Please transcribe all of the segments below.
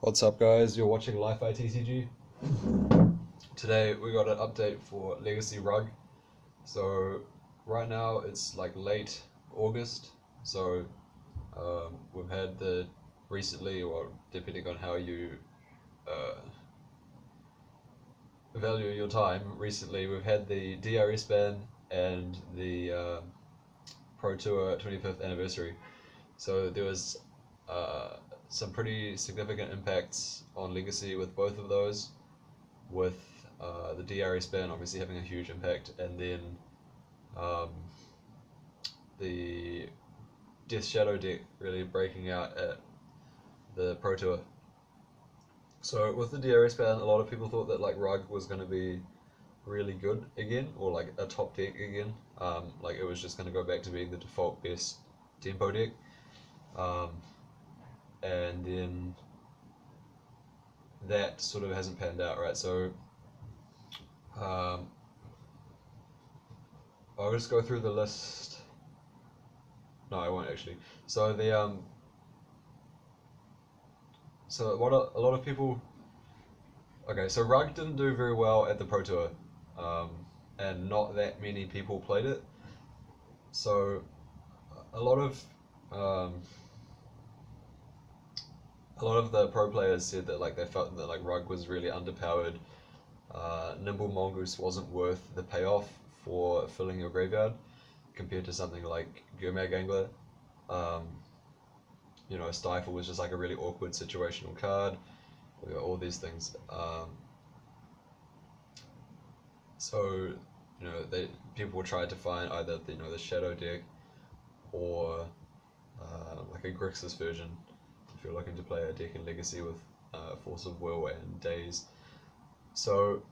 What's up, guys? You're watching Life ITCG. Today we got an update for Legacy Rug. So right now it's like late August. So we've had the recently, or depending on how you uh, value your time, recently we've had the DRS ban and the Pro Tour 25th anniversary. So there was uh, some pretty significant impacts on Legacy with both of those, with the DRS ban obviously having a huge impact, and then um, the Death Shadow deck really breaking out at the Pro Tour. So with the DRS ban, a lot of people thought that like Rug was going to be really good again, or like a top deck again. Like it was just going to go back to being the default best tempo deck. Um, and then that sort of hasn't panned out, right? So I'll just go through the list. No, I won't actually. So so what a lot of people. Okay, so Rug didn't do very well at the Pro Tour, and not that many people played it. So a lot of um, a lot of the pro players said that like they felt that like Rug was really underpowered. Nimble Mongoose wasn't worth the payoff for filling your graveyard compared to something like Gurmag Angler. Um, Stifle was just like a really awkward situational card. We got all these things. So people tried to find either the Shadow deck or like a Grixis version if you're looking to play a deck in Legacy with Force of Will and Daze. So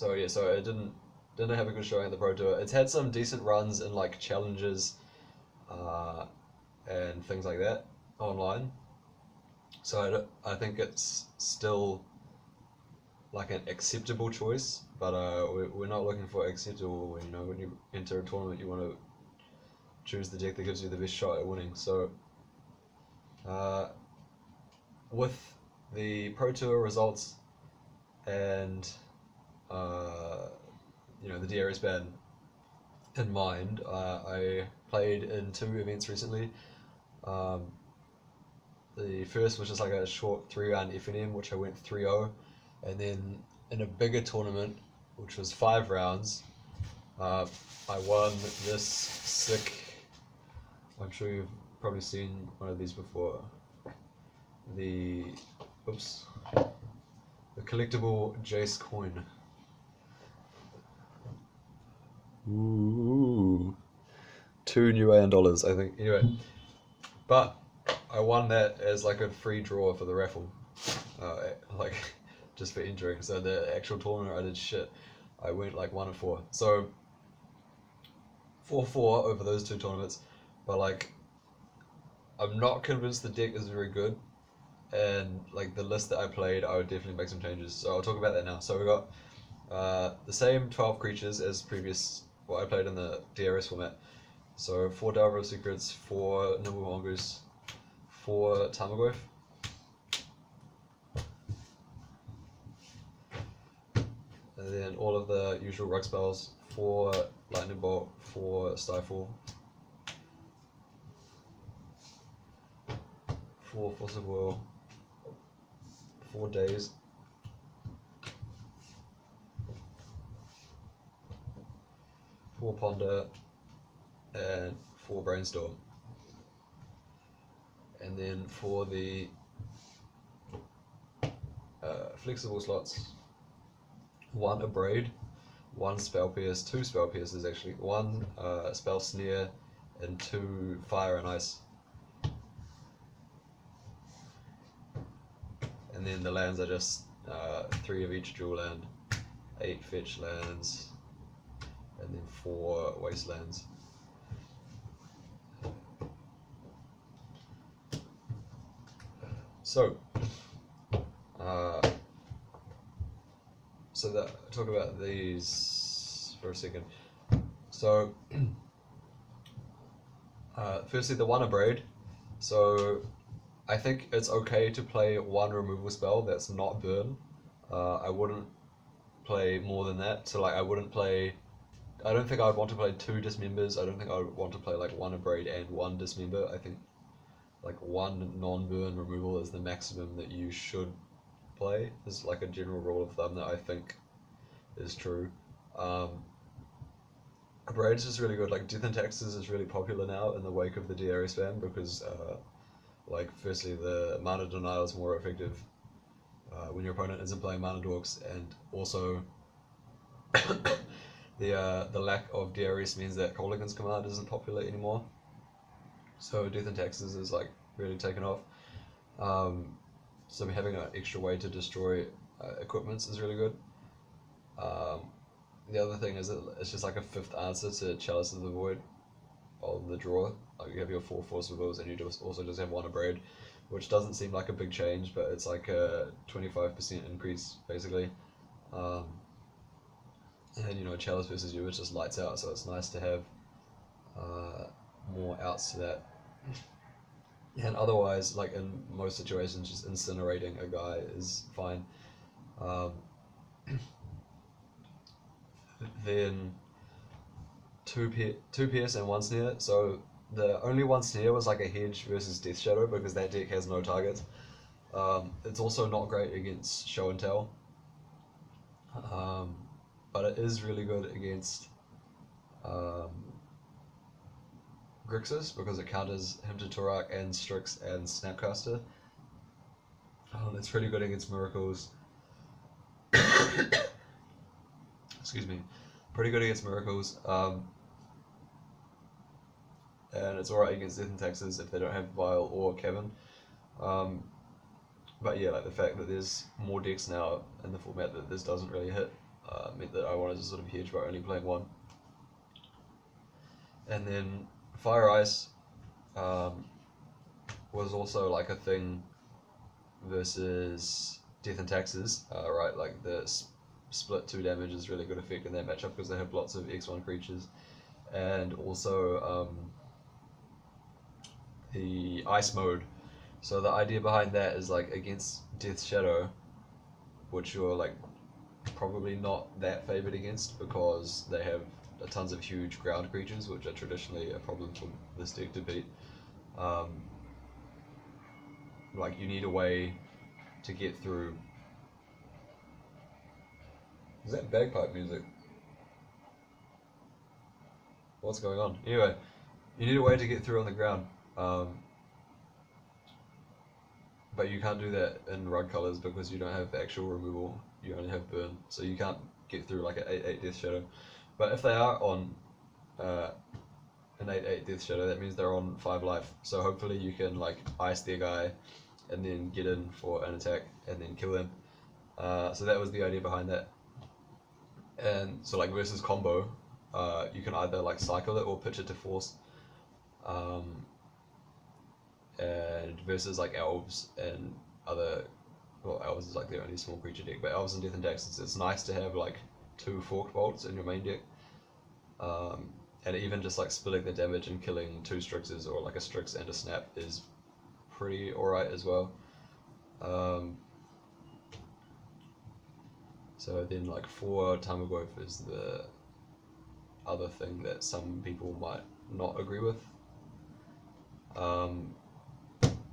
it didn't have a good showing at the Pro Tour. It's had some decent runs in like challenges and things like that online. So I think it's still like an acceptable choice, but we're not looking for acceptable. When you enter a tournament, you want to choose the deck that gives you the best shot at winning. So with the Pro Tour results and the DRS ban in mind, I played in two events recently. The first was just like a short 3-round FNM, which I went 3-0, and then in a bigger tournament, which was 5 rounds, I won this sick. I'm sure you've probably seen one of these before. The collectible Jace coin. Ooh, $2 new, I think. Anyway, but I won that as like a free draw for the raffle, like just for entering. So the actual tournament, I did shit. I went like 1-4. So 4-4 over those two tournaments, but like I'm not convinced the deck is very good, and like the list that I played, I would definitely make some changes. So I'll talk about that now. So we got the same 12 creatures as previous. What I played in the DRS format. So 4 Delver of Secrets, 4 Nimble Mongoose, 4 Tarmogoyf. And then all of the usual rug spells, 4 Lightning Bolt, 4 Stifle, 4 Force of Will, 4 Daze, 4 Ponder, and 4 Brainstorm. And then for the flexible slots, 1 Abrade, 1 Spell Pierce, 2 Spell Pierces actually, 1 Spell Snare, and 2 Fire and Ice. And then the lands are just 3 of each dual land, 8 fetch lands, and then 4 wastelands. So, talk about these for a second. So, firstly, the 1 Abrade. So, I think it's okay to play one removal spell that's not burn. I wouldn't play more than that. So like I wouldn't play. I don't think I would want to play 2 dismembers. I don't think I would want to play like 1 abrade and 1 dismember. I think like 1 non-burn removal is the maximum that you should play. Is like a general rule of thumb that I think is true. Um, Abrade is just really good. Like Death and Taxes is really popular now in the wake of the DRS ban because like firstly the mana denial is more effective when your opponent isn't playing mana dorks, and also the lack of DRS means that Kolaghan's command isn't popular anymore. So Death and Taxes is like really taken off. So having an extra way to destroy equipments is really good. The other thing is that it's just like a 5th answer to Chalice of the Void on the draw. Like you have your 4 Force of Wills and you also just have 1 Abrade, which doesn't seem like a big change, but it's like a 25% increase basically. And you know, Chalice versus you, it just lights out, so it's nice to have more outs to that. And otherwise, like in most situations, just incinerating a guy is fine. Then two pierce and 1 snare. So the only 1 snare was like a hedge versus Death Shadow because that deck has no targets. It's also not great against Show and Tell. But it is really good against Grixis because it counters him to Turak and Strix and Snapcaster. It's pretty good against Miracles. Excuse me. Pretty good against Miracles. And it's alright against Death and Taxes if they don't have Vile or Kevin. But yeah, like the fact that there's more decks now in the format that this doesn't really hit meant that I wanted to sort of hedge by only playing 1. And then Fire Ice was also like a thing versus Death and Taxes, right? Like the split 2 damage is really good effect in that matchup because they have lots of X1 creatures, and also the Ice mode. So the idea behind that is like against Death Shadow, which you're like probably not that favored against because they have tons of huge ground creatures, which are traditionally a problem for this deck to beat. Like you need a way to get through. Is that bagpipe music? What's going on? Anyway, you need a way to get through on the ground. But you can't do that in Rug Colors because you don't have actual removal, you only have burn, so you can't get through like an 8/8 Death Shadow. But if they are on an 8/8 Death Shadow, that means they're on 5 life, so hopefully you can like ice their guy and then get in for an attack and then kill them. So that was the idea behind that. And so like versus combo, you can either like cycle it or pitch it to force. And versus like elves and other, well, elves is like the only small creature deck, but elves and Death and Taxes, it's nice to have like 2 forked bolts in your main deck. And even just like splitting the damage and killing 2 Strixes or like a Strix and a Snap is pretty alright as well. So then like 4 Tamagotchi is the other thing that some people might not agree with.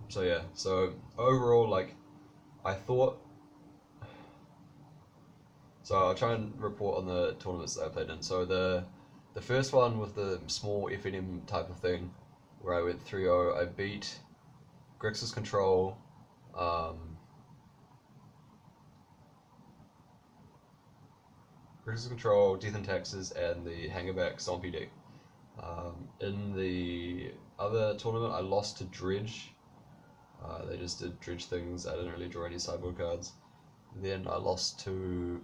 So yeah, so overall, like, I thought, so I'll try and report on the tournaments that I played in. So the first one with the small FNM type of thing, where I went 3-0, I beat Grixis Control, Death and Taxes, and the Hangerback Zombie deck. In the other tournament, I lost to Dredge. They just did Dredge things. I didn't really draw any sideboard cards. Then I lost to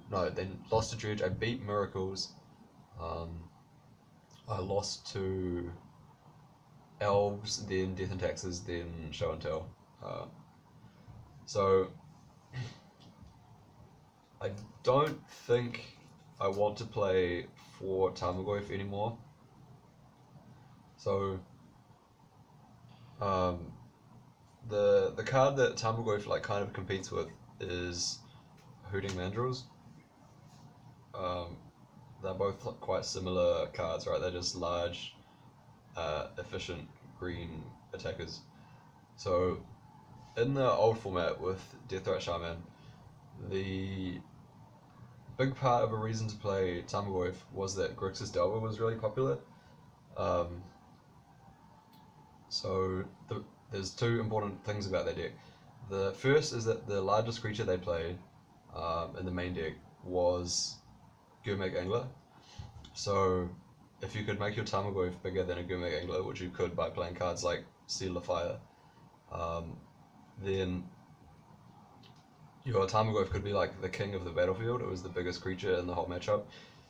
Dredge. I beat Miracles. I lost to Elves, then Death and Taxes, then Show and Tell. So I don't think I want to play for Tamagotchi anymore. So the card that Tarmogoyf like kind of competes with is Hooting Mandrills. Um, they're both quite similar cards, right? They're just large, efficient green attackers. So in the old format with Deathrat Shaman, the big part of a reason to play Tarmogoyf was that Grixis Delver was really popular. Um, there's two important things about that deck. The first is that the largest creature they played in the main deck was Gurmag Angler. So if you could make your Tarmogoyf bigger than a Gurmag Angler, which you could by playing cards like Seal of Fire, then your Tarmogoyf could be like the king of the battlefield. It was the biggest creature in the whole matchup.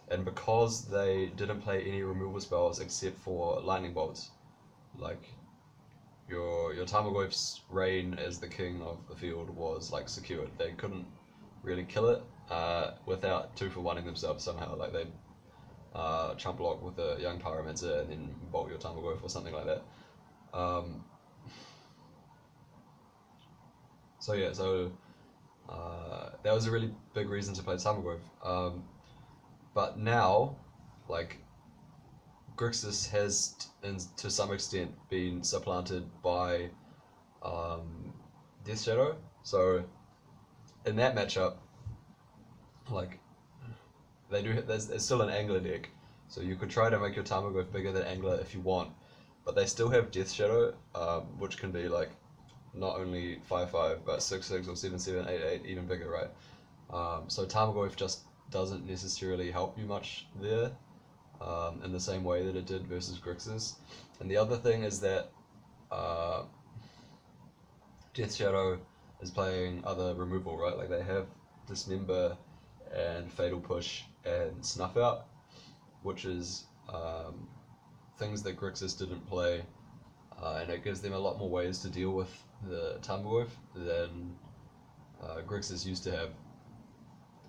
And because they didn't play any removal spells except for lightning bolts, like your Tarmogoyf's reign as the king of the field was like secured. They couldn't really kill it without 2-for-1ing themselves somehow. Like they chump block with a young Pyromancer and then bolt your Tarmogoyf or something like that. So yeah, that was a really big reason to play Tarmogoyf. But now, like, Grixis has, to some extent, been supplanted by Death Shadow. So in that matchup, like, there's still an Angler deck, so you could try to make your Tarmogoyf bigger than Angler if you want, but they still have Death Shadow, which can be like not only 5/5 but 6/6 or 7/7, 8/8, even bigger, right? So Tarmogoyf just doesn't necessarily help you much there, in the same way that it did versus Grixis. And the other thing is that Death Shadow is playing other removal, right? Like they have Dismember and Fatal Push and Snuff Out, which is things that Grixis didn't play, and it gives them a lot more ways to deal with the Tarmogoyf than Grixis used to have.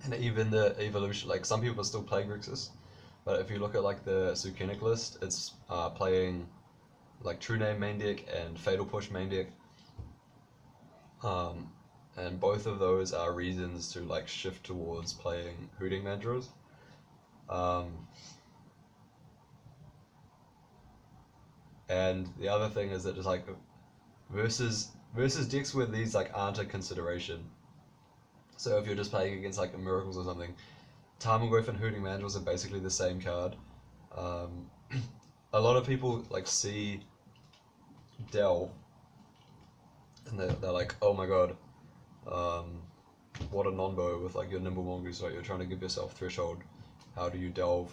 And even the evolution, like some people still play Grixis, but if you look at like the Sukenic list, it's playing like True Name main deck and Fatal Push main deck. And both of those are reasons to like shift towards playing Hooting Mandrills. And the other thing is that just like versus decks where these like aren't a consideration. So if you're just playing against like Miracles or something, Tarmogoyf and Hooting Mandrills are basically the same card. A lot of people like see Delve and they're like, oh my god, what a non-bow with like your Nimble Mongoose, right? You're trying to give yourself Threshold. How do you delve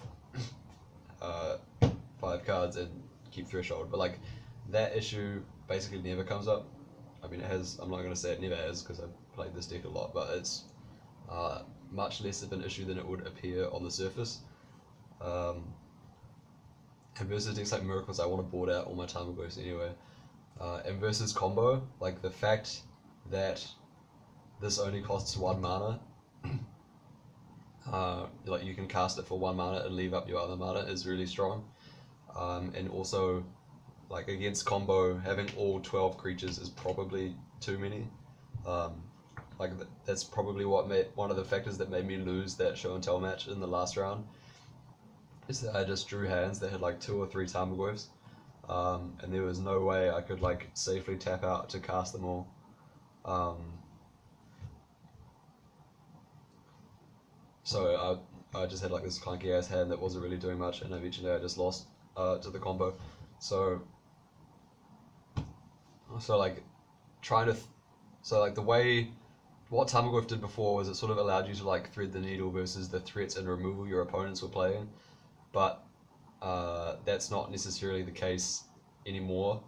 5 cards and keep Threshold? But like that issue basically never comes up. I mean, it has. I'm not going to say it never has because I've played this deck a lot, but it's much less of an issue than it would appear on the surface. And versus decks like Miracles, I want to board out all my Tarmogoyfs anyway. And versus combo, like the fact that this only costs 1 mana, like you can cast it for 1 mana and leave up your other mana is really strong. And also, like against combo, having all 12 creatures is probably too many. That's probably one of the factors that made me lose that show and tell match in the last round. Is that I just drew hands that had like 2 or 3 Tarmogoyfs, and there was no way I could like safely tap out to cast them all. So I just had like this clunky ass hand that wasn't really doing much, and eventually I just lost to the combo. So like trying to, so like the way what Tarmogoyf did before was it sort of allowed you to like thread the needle versus the threats and removal your opponents were playing, but that's not necessarily the case anymore.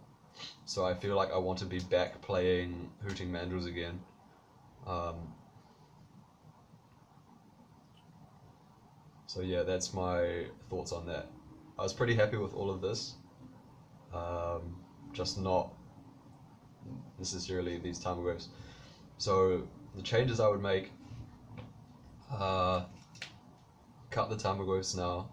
So I feel like I want to be back playing Hooting Mandrills again. So yeah, that's my thoughts on that. I was pretty happy with all of this, just not necessarily these Tarmogoyfs. So the changes I would make, cut the Tarmogoyfs now,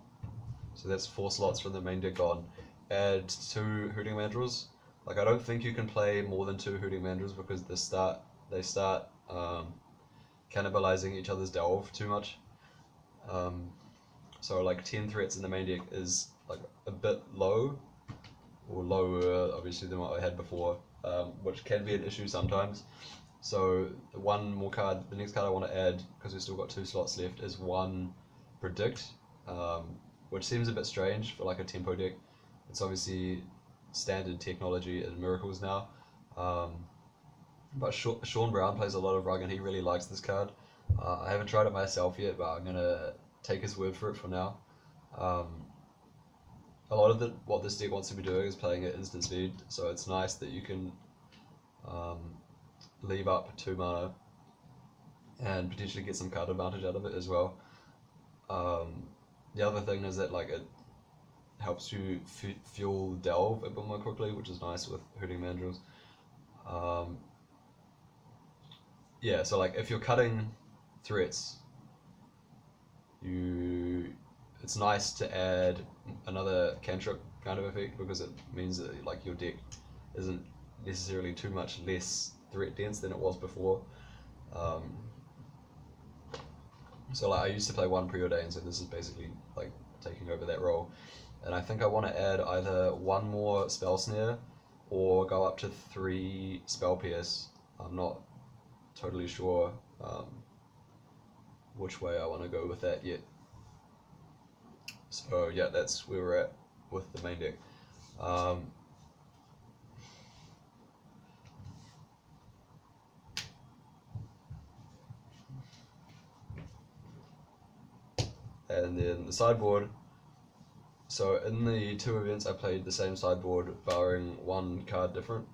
so that's 4 slots from the main deck on, add 2 Hooting Mandrills. Like I don't think you can play more than 2 Hooting Mandrills because they start cannibalizing each other's delve too much. So like 10 threats in the main deck is like a bit low, or lower obviously than what I had before, which can be an issue sometimes. So one more card, the next card I want to add, because we've still got 2 slots left, is 1 Predict, which seems a bit strange for like a tempo deck. It's obviously standard technology in Miracles now. But Sean Brown plays a lot of Rug and he really likes this card. I haven't tried it myself yet, but I'm going to take his word for it for now. A lot of what this deck wants to be doing is playing at instant speed, so it's nice that you can leave up 2 mana and potentially get some card advantage out of it as well. The other thing is that like it helps you fuel delve a bit more quickly, which is nice with Hooting Mandrills. Yeah, so like if you're cutting threats, it's nice to add another cantrip kind of effect, because it means that like your deck isn't necessarily too much less threat dense than it was before. So like I used to play 1 Preordain, so this is basically like taking over that role. And I think I want to add either 1 more Spell Snare or go up to 3 Spell Pierce. I'm not totally sure which way I want to go with that yet. So yeah, that's where we're at with the main deck. And then the sideboard. So in the 2 events I played the same sideboard, barring 1 card different.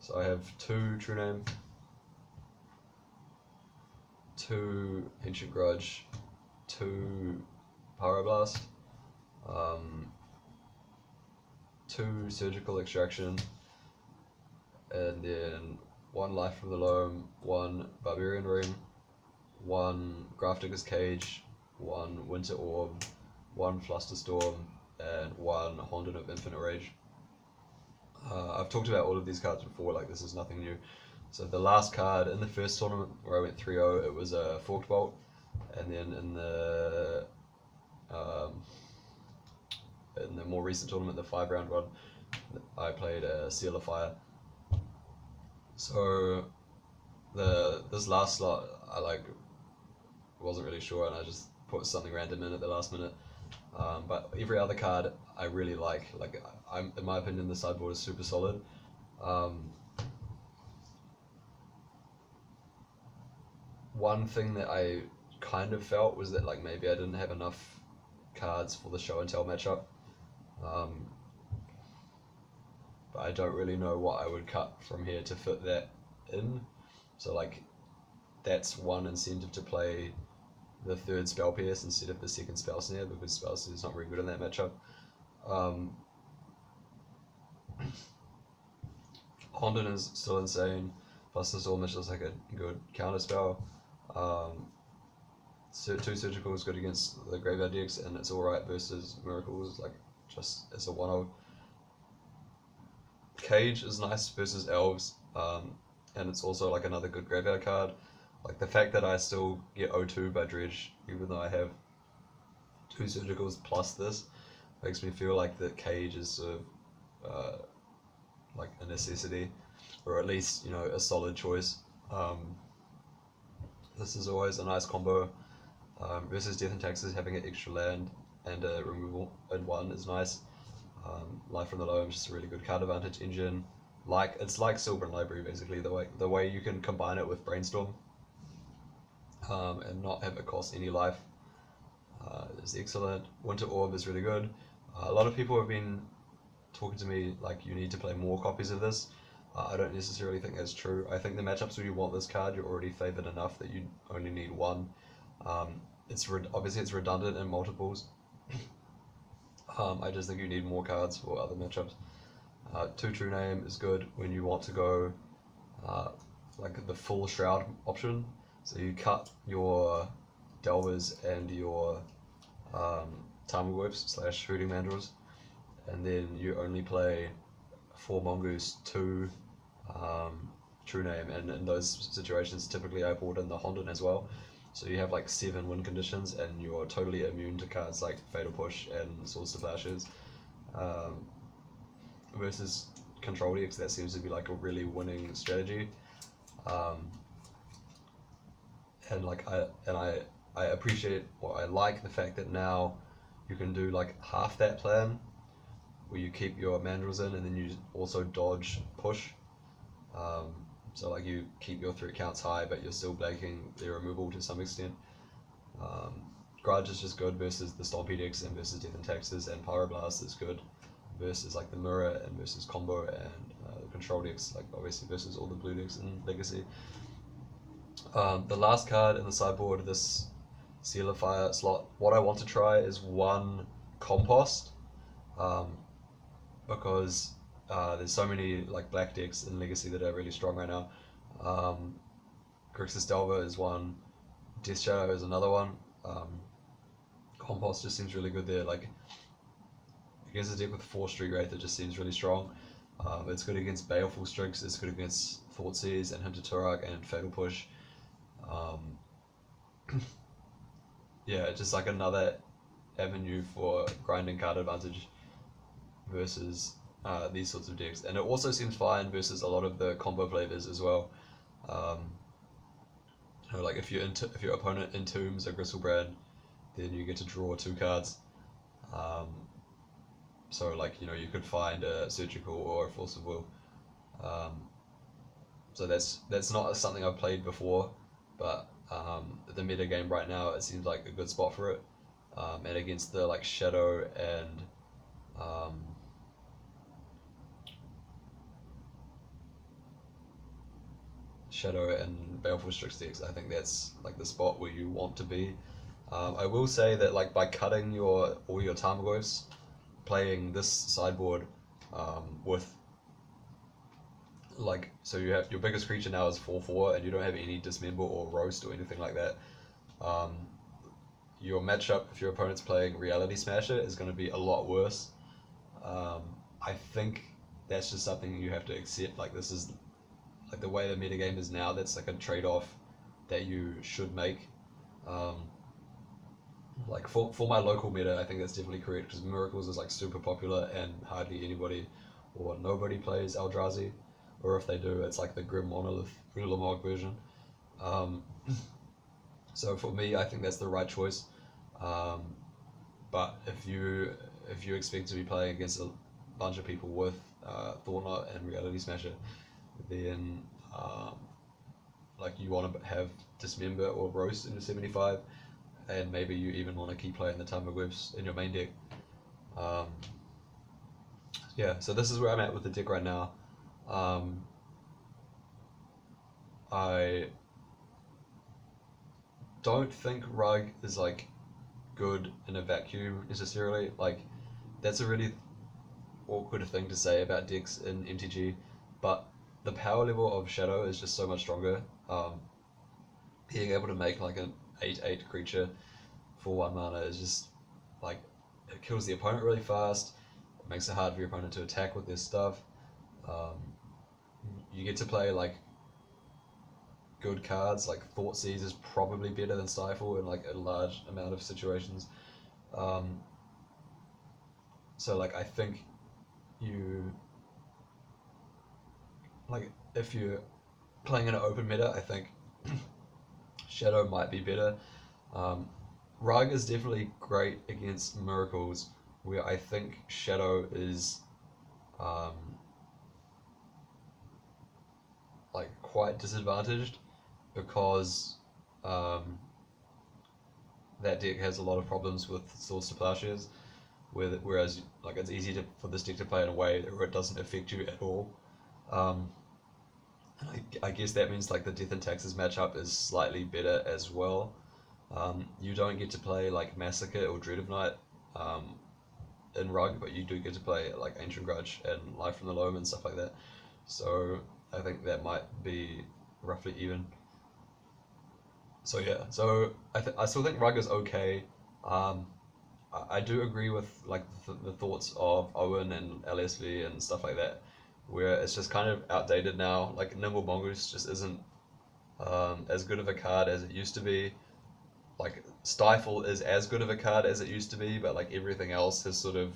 So I have 2 True Name, 2 Ancient Grudge, 2 Pyroblast, 2 Surgical Extraction, and then 1 Life from the Loam, 1 Barbarian Ring, 1 Grafdigger's Cage, 1 Winter Orb, 1 Flusterstorm, and 1 Honden of Infinite Rage. I've talked about all of these cards before, like this is nothing new. So the last card in the first tournament where I went 3-0, it was a Forked Bolt, and then in the more recent tournament, the 5-round one, I played a Seal of Fire. So this last slot I like wasn't really sure, and I just put something random in at the last minute. But every other card I really like. In my opinion, the sideboard is super solid. One thing that I kind of felt was that like maybe I didn't have enough cards for the show and tell matchup. But I don't really know what I would cut from here to fit that in. So like that's one incentive to play the 3rd Spell Pierce instead of the 2nd Spell Snare, because Spell Snare is not very good in that matchup. Honden is still insane. Flusterstorm is just like a good counter spell. 2 Surgical is good against the graveyard decks, and it's alright versus Miracles, like just as a 1-0. Cage is nice versus Elves, and it's also like another good graveyard card. Like the fact that I still get 0-2 by Dredge, even though I have 2 Surgicals plus this, makes me feel like the Cage is sort of like a necessity, or at least, you know, a solid choice. This is always a nice combo. Versus Death and Taxes, having an extra land and a removal in 1 is nice. Life from the Loam is just a really good card advantage engine. It's like Sylvan Library basically. The way you can combine it with Brainstorm and not have it cost any life is excellent. Winter Orb is really good. A lot of people have been talking to me like you need to play more copies of this. I don't necessarily think that's true. I think the matchups where you want this card, you're already favoured enough that you only need 1. Obviously it's redundant in multiples. I just think you need more cards for other matchups. 2 True Name is good when you want to go like the full Shroud option. So you cut your Delvers and your Tarmogoyfs / Hooting Mandrills, and then you only play 4 mongoose, 2 true name, and in those situations typically I brought in the Hondan as well. So you have like 7 win conditions and you're totally immune to cards like Fatal Push and Swords to Plowshares. Versus control decks, that seems to be like a really winning strategy. And like I appreciate, or I like the fact that now you can do like half that plan where you keep your mandrills in and then you also dodge push. So like you keep your threat counts high, but you're still blanking their removal to some extent. Grudge is just good versus the Stompy decks and versus Death and Taxes, and Pyroblast is good versus like the Mirror and versus Combo and control decks, like obviously versus all the blue decks in Legacy. The last card in the sideboard, this Seal of Fire slot, what I want to try is 1 Compost, because there's so many like black decks in Legacy that are really strong right now. Grixis Delver is one, Death Shadow is another one. Compost just seems really good there. Like against a deck with 4 Street Wraith, it just seems really strong. It's good against Baleful Strix, it's good against Thoughtseize and Hymn to Turok and Fatal Push. Yeah, just like another avenue for grinding card advantage versus these sorts of decks. And it also seems fine versus a lot of the combo flavors as well. Like if your opponent entombs a Gristlebrand, then you get to draw 2 cards. So like you could find a Surgical or a Force of Will. So that's not something I've played before, but the meta game right now, it seems like a good spot for it. And against the like Shadow and Baleful Strix decks, I think that's like the spot where you want to be. I will say that like by cutting all your Tarmogoyfs, playing this sideboard with like, so you have your biggest creature now is 4/4 and you don't have any Dismember or Roast or anything like that. Your matchup, if your opponent's playing Reality Smasher, is going to be a lot worse. I think that's just something you have to accept. Like this is like the way the metagame is now. That's like a trade-off that you should make. Like for my local meta, I think that's definitely correct because Miracles is like super popular and hardly anybody or nobody plays Eldrazi, or if they do, it's like the Grim Monolith Ulamog version. So for me, I think that's the right choice. But if you expect to be playing against a bunch of people with Thornot and Reality Smasher, then like you want to have Dismember or Roast in your 75, and maybe you even want to keep playing the Tarmogoyfs in your main deck. Yeah, so this is where I'm at with the deck right now. I don't think Rug is like good in a vacuum necessarily. Like that's a really awkward thing to say about decks in MTG, but the power level of Shadow is just so much stronger. Being able to make like an 8/8 creature for 1 mana is just like, it kills the opponent really fast. It makes it hard for your opponent to attack with this stuff. You get to play like good cards, like Thoughtseize is probably better than Stifle in like a large amount of situations. So like I think like if you're playing in an open meta, I think Shadow might be better. Rug is definitely great against Miracles, where I think Shadow is like quite disadvantaged because that deck has a lot of problems with Swords to Plowshares, whereas like it's easy for this deck to play in a way where it doesn't affect you at all. And I guess that means like the Death and Taxes matchup is slightly better as well. You don't get to play like Massacre or Dread of Night in Rug, but you do get to play like Ancient Grudge and Life from the Loam and stuff like that. So I think that might be roughly even. So yeah, so I still think Rug is okay. I do agree with like the thoughts of Owen and LSV and stuff like that. where it's just kind of outdated now. Like Nimble Mongoose just isn't as good of a card as it used to be. Like Stifle is as good of a card as it used to be, but like everything else has sort of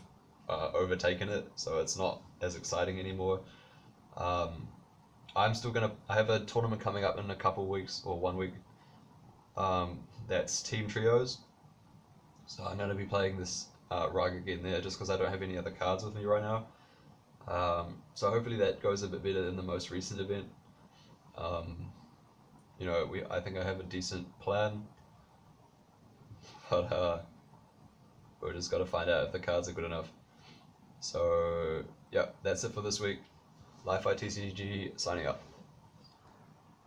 overtaken it, so it's not as exciting anymore. Um, I'm still gonna. I have a tournament coming up in a couple of weeks or 1 week. That's team trios, so I'm gonna be playing this rug again there, just because I don't have any other cards with me right now. So hopefully that goes a bit better than the most recent event. Um, I think I have a decent plan, but we're just got to find out if the cards are good enough. So yeah, that's it for this week. Life ITCG signing up.